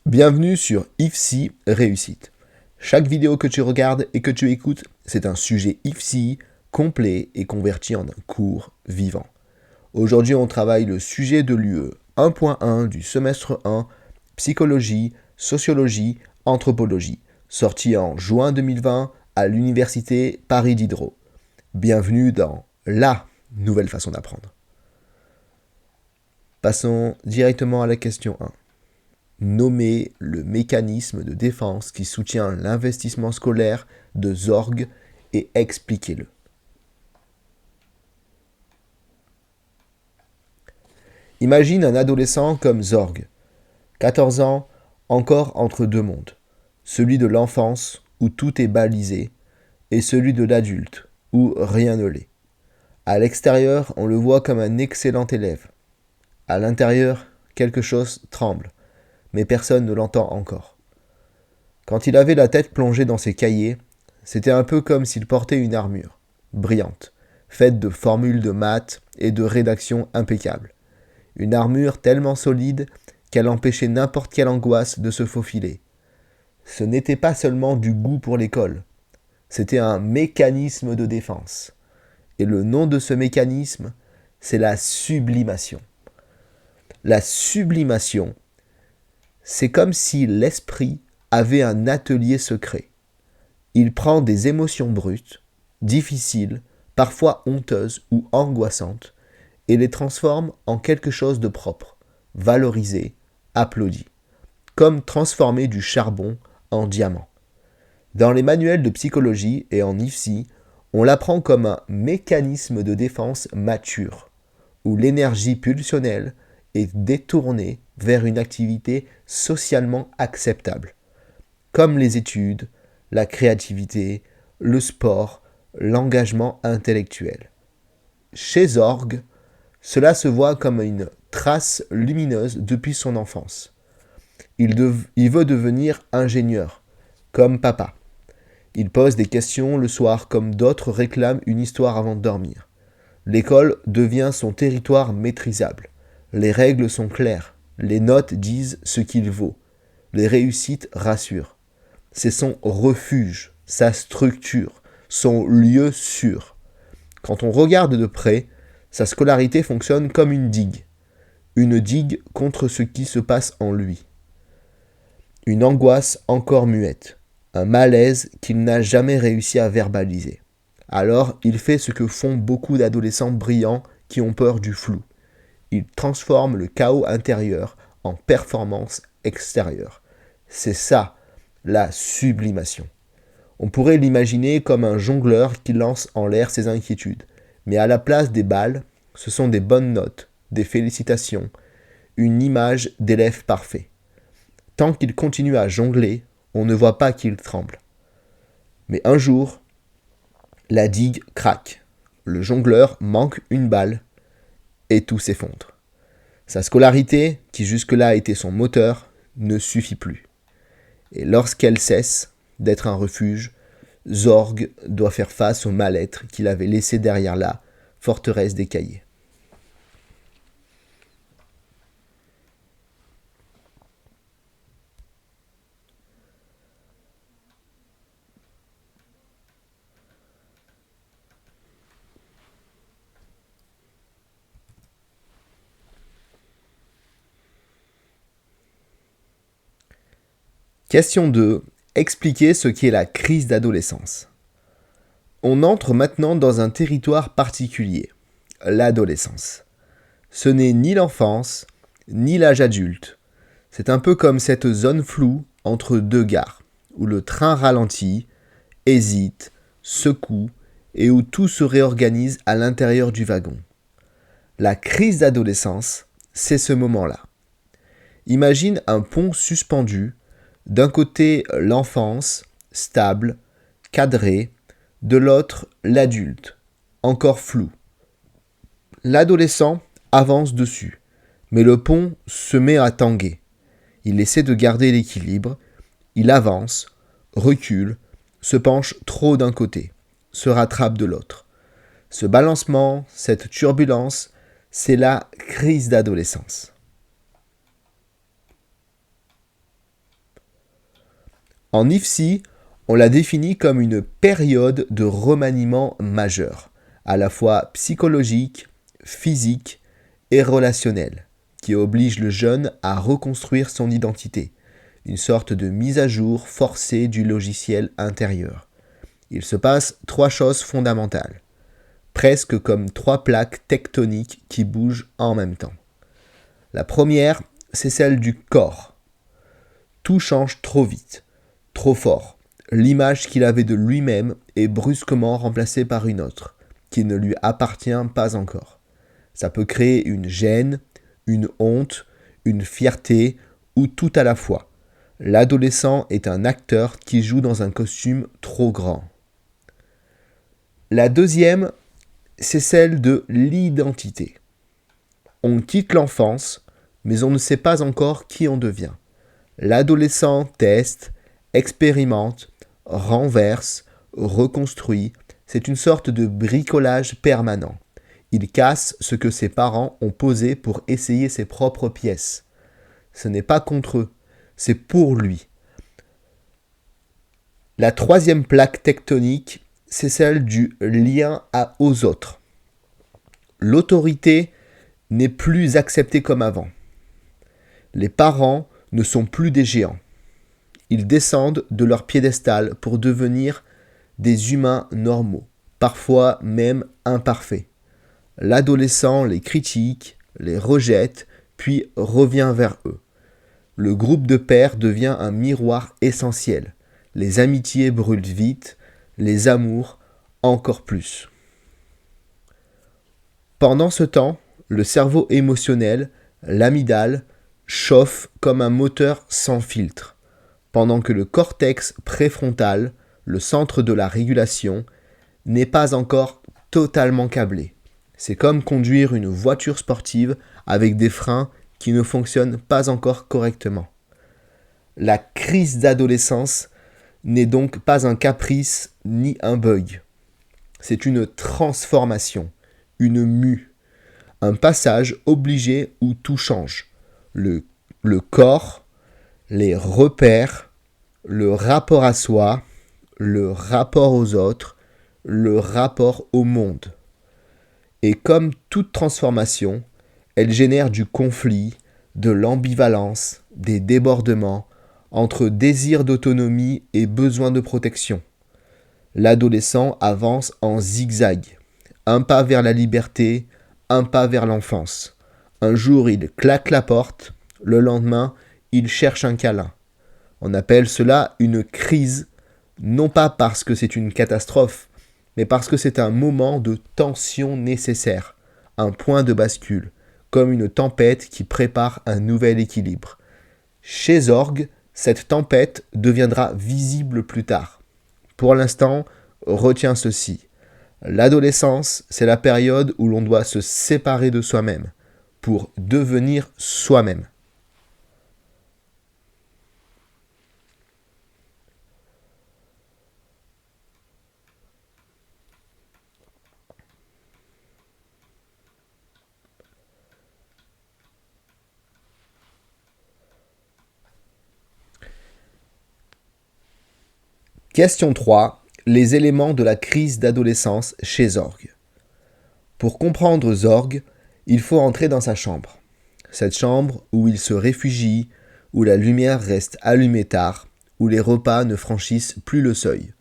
Bienvenue sur IFSI Réussite. Chaque vidéo que tu regardes et que tu écoutes, c'est un sujet IFSI complet et converti en un cours vivant. Aujourd'hui, on travaille le sujet de l'UE 1.1 du semestre 1, psychologie, sociologie, anthropologie, sorti en juin 2020 à l'université Paris Diderot. Bienvenue dans la nouvelle façon d'apprendre. Passons directement à la question 1. Nommer le mécanisme de défense qui soutient l'investissement scolaire de Zorg et expliquez-le. Imagine un adolescent comme Zorg, 14 ans, encore entre deux mondes, celui de l'enfance où tout est balisé et celui de l'adulte où rien ne l'est. À l'extérieur, on le voit comme un excellent élève. À l'intérieur, quelque chose tremble, mais personne ne l'entend encore. Quand il avait la tête plongée dans ses cahiers, c'était un peu comme s'il portait une armure, brillante, faite de formules de maths et de rédaction impeccables. Une armure tellement solide qu'elle empêchait n'importe quelle angoisse de se faufiler. Ce n'était pas seulement du goût pour l'école, c'était un mécanisme de défense. Et le nom de ce mécanisme, c'est la sublimation. La sublimation, c'est comme si l'esprit avait un atelier secret. Il prend des émotions brutes, difficiles, parfois honteuses ou angoissantes, et les transforme en quelque chose de propre, valorisé, applaudi, comme transformer du charbon en diamant. Dans les manuels de psychologie et en IFSI, on l'apprend comme un mécanisme de défense mature, où l'énergie pulsionnelle est détournée vers une activité socialement acceptable, comme les études, la créativité, le sport, l'engagement intellectuel. Chez Zorg, cela se voit comme une trace lumineuse depuis son enfance. Il veut devenir ingénieur, comme papa. Il pose des questions le soir comme d'autres réclament une histoire avant de dormir. L'école devient son territoire maîtrisable. Les règles sont claires. Les notes disent ce qu'il vaut. Les réussites rassurent. C'est son refuge, sa structure, son lieu sûr. Quand on regarde de près, sa scolarité fonctionne comme une digue contre ce qui se passe en lui. Une angoisse encore muette, un malaise qu'il n'a jamais réussi à verbaliser. Alors, il fait ce que font beaucoup d'adolescents brillants qui ont peur du flou. Il transforme le chaos intérieur en performance extérieure. C'est ça, la sublimation. On pourrait l'imaginer comme un jongleur qui lance en l'air ses inquiétudes. Mais à la place des balles, ce sont des bonnes notes, des félicitations, une image d'élève parfait. Tant qu'il continue à jongler, on ne voit pas qu'il tremble. Mais un jour, la digue craque. Le jongleur manque une balle et tout s'effondre. Sa scolarité, qui jusque-là était son moteur, ne suffit plus. Et lorsqu'elle cesse d'être un refuge, Zorg doit faire face au mal-être qu'il avait laissé derrière la forteresse des cahiers. Question 2. Expliquez ce qu'est la crise d'adolescence. On entre maintenant dans un territoire particulier, l'adolescence. Ce n'est ni l'enfance, ni l'âge adulte. C'est un peu comme cette zone floue entre deux gares, où le train ralentit, hésite, secoue, et où tout se réorganise à l'intérieur du wagon. La crise d'adolescence, c'est ce moment-là. Imagine un pont suspendu, d'un côté l'enfance, stable, cadrée, de l'autre l'adulte, encore flou. L'adolescent avance dessus, mais le pont se met à tanguer. Il essaie de garder l'équilibre, il avance, recule, se penche trop d'un côté, se rattrape de l'autre. Ce balancement, cette turbulence, c'est la crise d'adolescence. En IFSI, on la définit comme une période de remaniement majeur, à la fois psychologique, physique et relationnel, qui oblige le jeune à reconstruire son identité, une sorte de mise à jour forcée du logiciel intérieur. Il se passe trois choses fondamentales, presque comme trois plaques tectoniques qui bougent en même temps. La première, c'est celle du corps. Tout change trop vite, trop fort. L'image qu'il avait de lui-même est brusquement remplacée par une autre, qui ne lui appartient pas encore. Ça peut créer une gêne, une honte, une fierté, ou tout à la fois. L'adolescent est un acteur qui joue dans un costume trop grand. La deuxième, c'est celle de l'identité. On quitte l'enfance, mais on ne sait pas encore qui on devient. L'adolescent teste, expérimente, renverse, reconstruit. C'est une sorte de bricolage permanent. Il casse ce que ses parents ont posé pour essayer ses propres pièces. Ce n'est pas contre eux, c'est pour lui. La troisième plaque tectonique, c'est celle du lien aux autres. L'autorité n'est plus acceptée comme avant. Les parents ne sont plus des géants. Ils descendent de leur piédestal pour devenir des humains normaux, parfois même imparfaits. L'adolescent les critique, les rejette, puis revient vers eux. Le groupe de pairs devient un miroir essentiel. Les amitiés brûlent vite, les amours encore plus. Pendant ce temps, le cerveau émotionnel, l'amygdale, chauffe comme un moteur sans filtre, pendant que le cortex préfrontal, le centre de la régulation, n'est pas encore totalement câblé. C'est comme conduire une voiture sportive avec des freins qui ne fonctionnent pas encore correctement. La crise d'adolescence n'est donc pas un caprice ni un bug. C'est une transformation, une mue, un passage obligé où tout change. Le corps, les repères, le rapport à soi, le rapport aux autres, le rapport au monde. Et comme toute transformation, elle génère du conflit, de l'ambivalence, des débordements entre désir d'autonomie et besoin de protection. L'adolescent avance en zigzag, un pas vers la liberté, un pas vers l'enfance. Un jour, il claque la porte, le lendemain, il cherche un câlin. On appelle cela une crise, non pas parce que c'est une catastrophe, mais parce que c'est un moment de tension nécessaire, un point de bascule, comme une tempête qui prépare un nouvel équilibre. Chez Zorg, cette tempête deviendra visible plus tard. Pour l'instant, retiens ceci. L'adolescence, c'est la période où l'on doit se séparer de soi-même pour devenir soi-même. Question 3. Les éléments de la crise d'adolescence chez Zorg. Pour comprendre Zorg, il faut entrer dans sa chambre. Cette chambre où il se réfugie, où la lumière reste allumée tard, où les repas ne franchissent plus le seuil.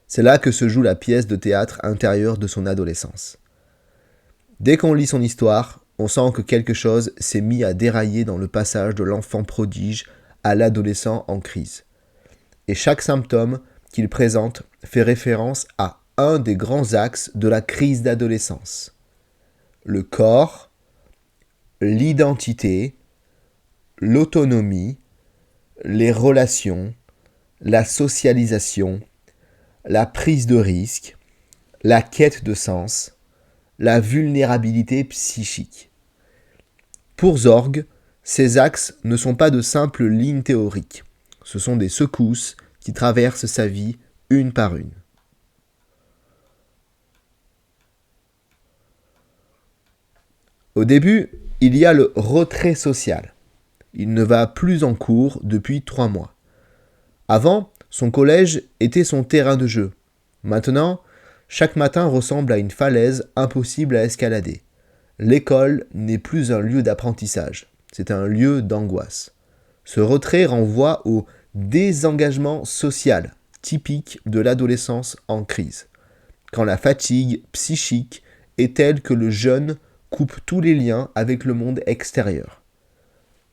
C'est là que se joue la pièce de théâtre intérieure de son adolescence. Dès qu'on lit son histoire, on sent que quelque chose s'est mis à dérailler dans le passage de l'enfant prodige à l'adolescent en crise. Et chaque symptôme qu'il présente fait référence à un des grands axes de la crise d'adolescence. Le corps, l'identité, l'autonomie, les relations, la socialisation, la prise de risque, la quête de sens, la vulnérabilité psychique. Pour Zorg, ces axes ne sont pas de simples lignes théoriques. Ce sont des secousses qui traversent sa vie une par une. Au début, il y a le retrait social. Il ne va plus en cours depuis 3 mois. Avant, Son collège était son terrain de jeu. Maintenant, chaque matin ressemble à une falaise impossible à escalader. L'école n'est plus un lieu d'apprentissage, c'est un lieu d'angoisse. Ce retrait renvoie au désengagement social, typique de l'adolescence en crise, quand la fatigue psychique est telle que le jeune coupe tous les liens avec le monde extérieur.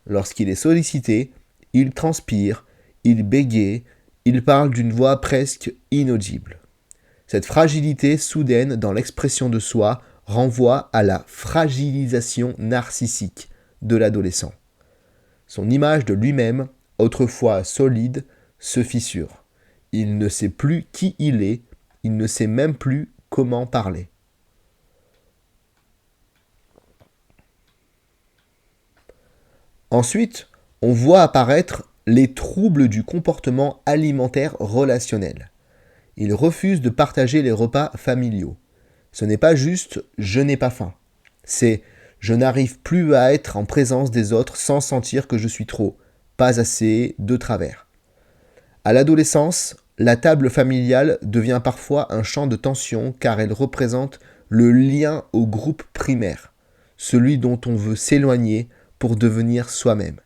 Lorsqu'il est sollicité, il transpire, il bégaye, il parle d'une voix presque inaudible. Cette fragilité soudaine dans l'expression de soi renvoie à la fragilisation narcissique de l'adolescent. Son image de lui-même, autrefois solide, se fissure. Il ne sait plus qui il ne sait même plus comment parler. Ensuite, on voit apparaître les troubles du comportement alimentaire relationnel. Il refuse de partager les repas familiaux. Ce n'est pas juste « je n'ai pas faim ». C'est « je n'arrive plus à être en présence des autres sans sentir que je suis trop, pas assez, de travers ». À l'adolescence, la table familiale devient parfois un champ de tension car elle représente le lien au groupe primaire, celui dont on veut s'éloigner pour devenir soi-même.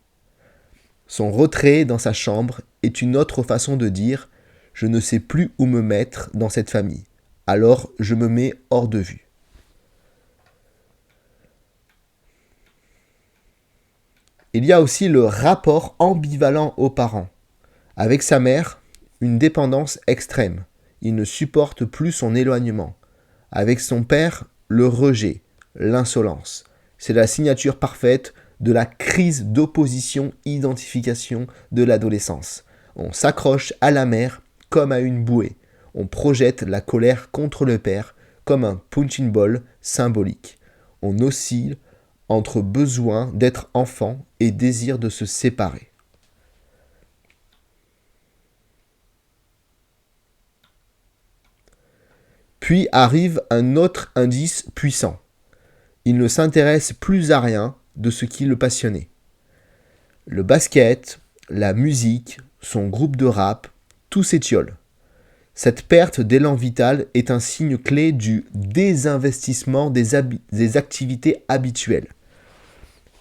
Son retrait dans sa chambre est une autre façon de dire « je ne sais plus où me mettre dans cette famille, alors je me mets hors de vue ». Il y a aussi le rapport ambivalent aux parents. Avec sa mère, une dépendance extrême. Il ne supporte plus son éloignement. Avec son père, le rejet, l'insolence. C'est la signature parfaite de la crise d'opposition-identification de l'adolescence. On s'accroche à la mère comme à une bouée. On projette la colère contre le père comme un punching ball symbolique. On oscille entre besoin d'être enfant et désir de se séparer. Puis arrive un autre indice puissant. Il ne s'intéresse plus à rien de ce qui le passionnait. Le basket, la musique, son groupe de rap, tout s'étiole. Cette perte d'élan vital est un signe clé du désinvestissement des activités habituelles.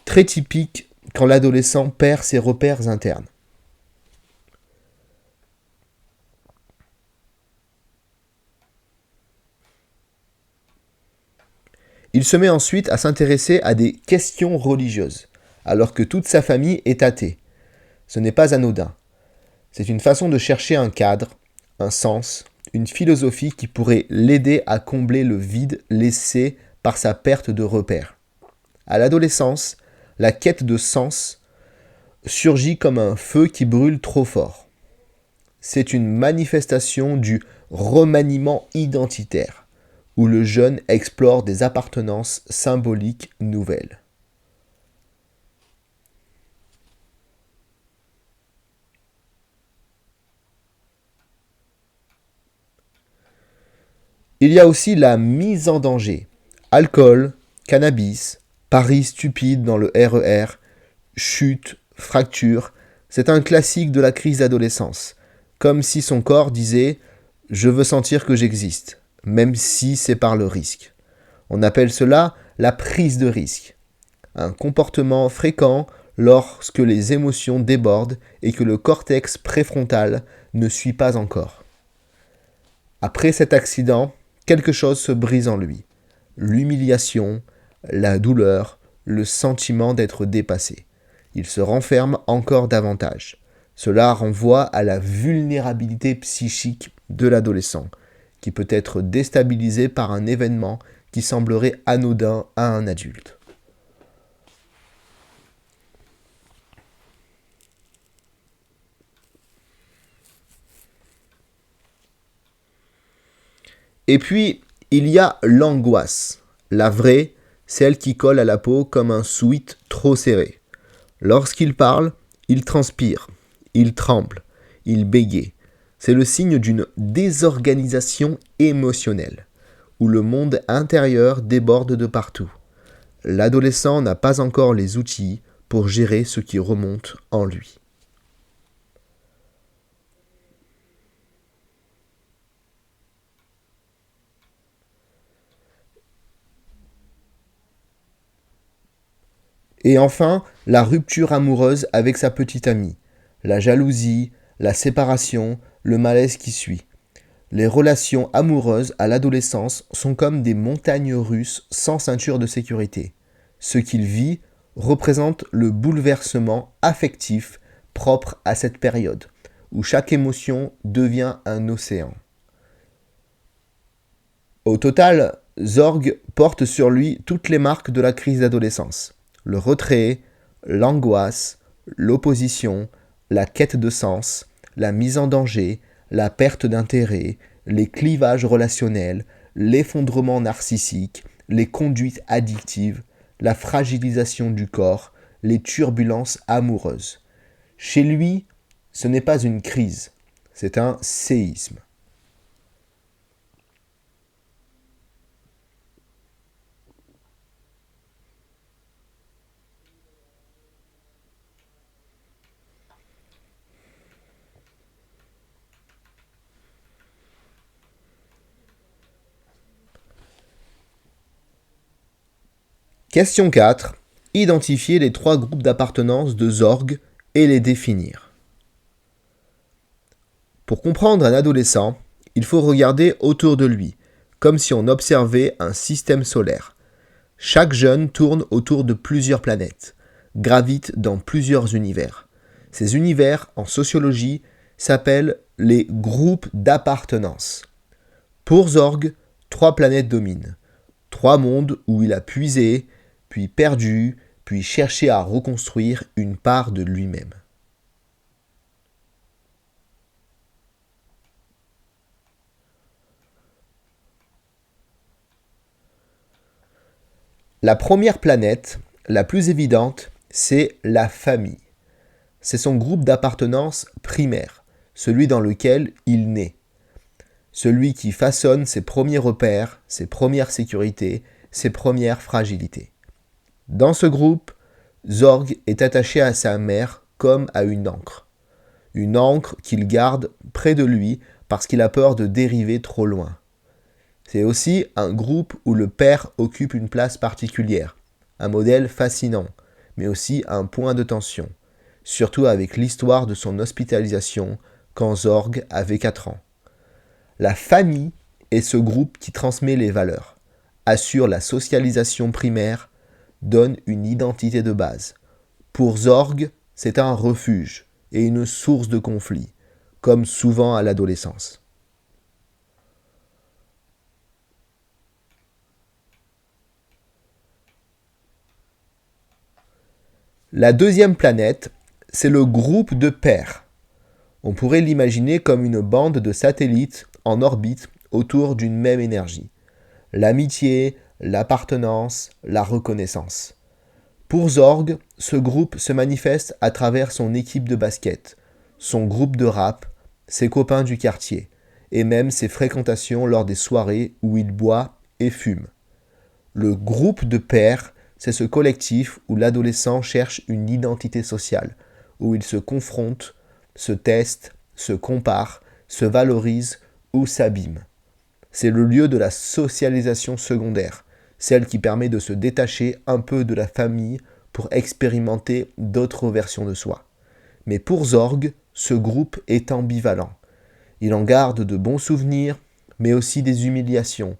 Très typique quand l'adolescent perd ses repères internes. Il se met ensuite à s'intéresser à des questions religieuses, alors que toute sa famille est athée. Ce n'est pas anodin. C'est une façon de chercher un cadre, un sens, une philosophie qui pourrait l'aider à combler le vide laissé par sa perte de repères. À l'adolescence, la quête de sens surgit comme un feu qui brûle trop fort. C'est une manifestation du remaniement identitaire, où le jeune explore des appartenances symboliques nouvelles. Il y a aussi la mise en danger. Alcool, cannabis, paris stupide dans le RER, chute, fracture, c'est un classique de la crise d'adolescence. Comme si son corps disait « je veux sentir que j'existe », même si c'est par le risque. On appelle cela la prise de risque. Un comportement fréquent lorsque les émotions débordent et que le cortex préfrontal ne suit pas encore. Après cet accident, quelque chose se brise en lui. L'humiliation, la douleur, le sentiment d'être dépassé. Il se renferme encore davantage. Cela renvoie à la vulnérabilité psychique de l'adolescent, qui peut être déstabilisé par un événement qui semblerait anodin à un adulte. Et puis, il y a l'angoisse, la vraie, celle qui colle à la peau comme un sweat trop serré. Lorsqu'il parle, il transpire, il tremble, il bégaye. C'est le signe d'une désorganisation émotionnelle, où le monde intérieur déborde de partout. L'adolescent n'a pas encore les outils pour gérer ce qui remonte en lui. Et enfin, la rupture amoureuse avec sa petite amie, la jalousie, la séparation, le malaise qui suit. Les relations amoureuses à l'adolescence sont comme des montagnes russes sans ceinture de sécurité. Ce qu'il vit représente le bouleversement affectif propre à cette période, où chaque émotion devient un océan. Au total, Zorg porte sur lui toutes les marques de la crise d'adolescence. Le retrait, l'angoisse, l'opposition, la quête de sens, la mise en danger, la perte d'intérêt, les clivages relationnels, l'effondrement narcissique, les conduites addictives, la fragilisation du corps, les turbulences amoureuses. Chez lui, ce n'est pas une crise, c'est un séisme. Question 4. Identifier les trois groupes d'appartenance de Zorg et les définir. Pour comprendre un adolescent, il faut regarder autour de lui, comme si on observait un système solaire. Chaque jeune tourne autour de plusieurs planètes, gravite dans plusieurs univers. Ces univers, en sociologie, s'appellent les groupes d'appartenance. Pour Zorg, trois planètes dominent. Trois mondes où il a puisé, puis perdu, puis cherché à reconstruire une part de lui-même. La première planète, la plus évidente, c'est la famille. C'est son groupe d'appartenance primaire, celui dans lequel il naît. Celui qui façonne ses premiers repères, ses premières sécurités, ses premières fragilités. Dans ce groupe, Zorg est attaché à sa mère comme à une ancre. Une ancre qu'il garde près de lui parce qu'il a peur de dériver trop loin. C'est aussi un groupe où le père occupe une place particulière, un modèle fascinant, mais aussi un point de tension, surtout avec l'histoire de son hospitalisation quand Zorg avait 4 ans. La famille est ce groupe qui transmet les valeurs, assure la socialisation primaire, donne une identité de base. Pour Zorg, c'est un refuge et une source de conflit, comme souvent à l'adolescence. La deuxième planète, c'est le groupe de pairs. On pourrait l'imaginer comme une bande de satellites en orbite autour d'une même énergie. L'amitié, l'appartenance, la reconnaissance. Pour Zorg, ce groupe se manifeste à travers son équipe de basket, son groupe de rap, ses copains du quartier, et même ses fréquentations lors des soirées où il boit et fume. Le groupe de pairs, c'est ce collectif où l'adolescent cherche une identité sociale, où il se confronte, se teste, se compare, se valorise ou s'abîme. C'est le lieu de la socialisation secondaire, celle qui permet de se détacher un peu de la famille pour expérimenter d'autres versions de soi. Mais pour Zorg, ce groupe est ambivalent. Il en garde de bons souvenirs, mais aussi des humiliations,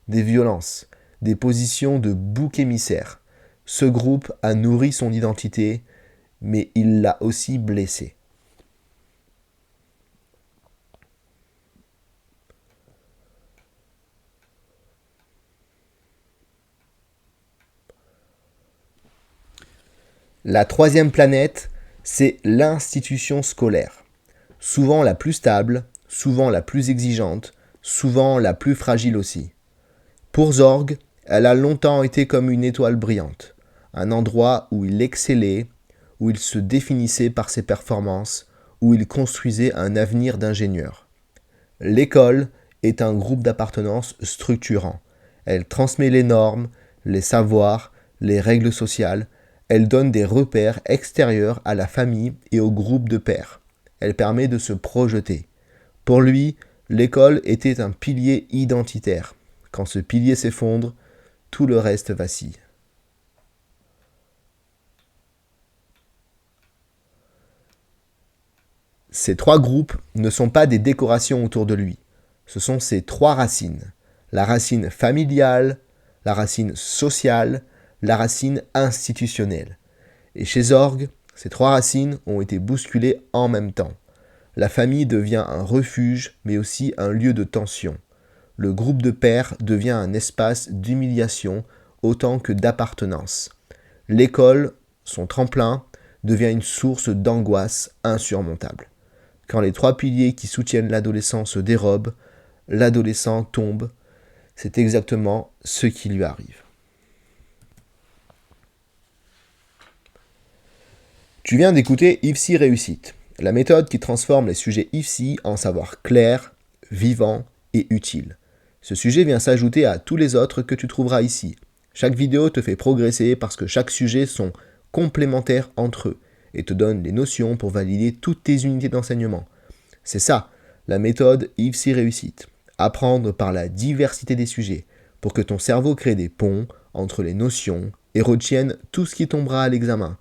des violences, des positions de bouc émissaire. Ce groupe a nourri son identité, mais il l'a aussi blessé. La troisième planète, c'est l'institution scolaire. Souvent la plus stable, souvent la plus exigeante, souvent la plus fragile aussi. Pour Zorg, elle a longtemps été comme une étoile brillante, un endroit où il excellait, où il se définissait par ses performances, où il construisait un avenir d'ingénieur. L'école est un groupe d'appartenance structurant. Elle transmet les normes, les savoirs, les règles sociales. Elle donne des repères extérieurs à la famille et au groupe de pairs. Elle permet de se projeter. Pour lui, l'école était un pilier identitaire. Quand ce pilier s'effondre, tout le reste vacille. Ces trois groupes ne sont pas des décorations autour de lui. Ce sont ces trois racines. La racine familiale, la racine sociale, la racine institutionnelle. Et chez Zorg, ces trois racines ont été bousculées en même temps. La famille devient un refuge, mais aussi un lieu de tension. Le groupe de pairs devient un espace d'humiliation autant que d'appartenance. L'école, son tremplin, devient une source d'angoisse insurmontable. Quand les trois piliers qui soutiennent l'adolescent se dérobent, l'adolescent tombe. C'est exactement ce qui lui arrive. Tu viens d'écouter IFSI Réussite, la méthode qui transforme les sujets IFSI en savoir clair, vivant et utile. Ce sujet vient s'ajouter à tous les autres que tu trouveras ici. Chaque vidéo te fait progresser parce que chaque sujet sont complémentaires entre eux et te donne les notions pour valider toutes tes unités d'enseignement. C'est ça, la méthode IFSI Réussite. Apprendre par la diversité des sujets pour que ton cerveau crée des ponts entre les notions et retienne tout ce qui tombera à l'examen.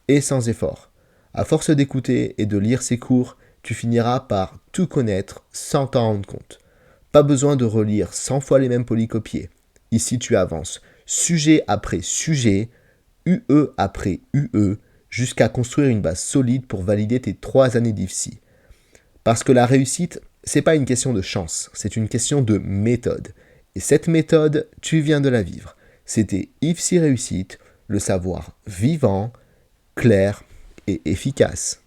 Et sans effort. À force d'écouter et de lire ces cours, tu finiras par tout connaître sans t'en rendre compte. Pas besoin de relire 100 fois les mêmes polycopiés. Ici, tu avances sujet après sujet, UE après UE, jusqu'à construire une base solide pour valider tes 3 années d'IFSI. Parce que la réussite, c'est pas une question de chance, c'est une question de méthode. Et cette méthode, tu viens de la vivre. C'était IFSI Réussite, le savoir vivant, clair et efficace.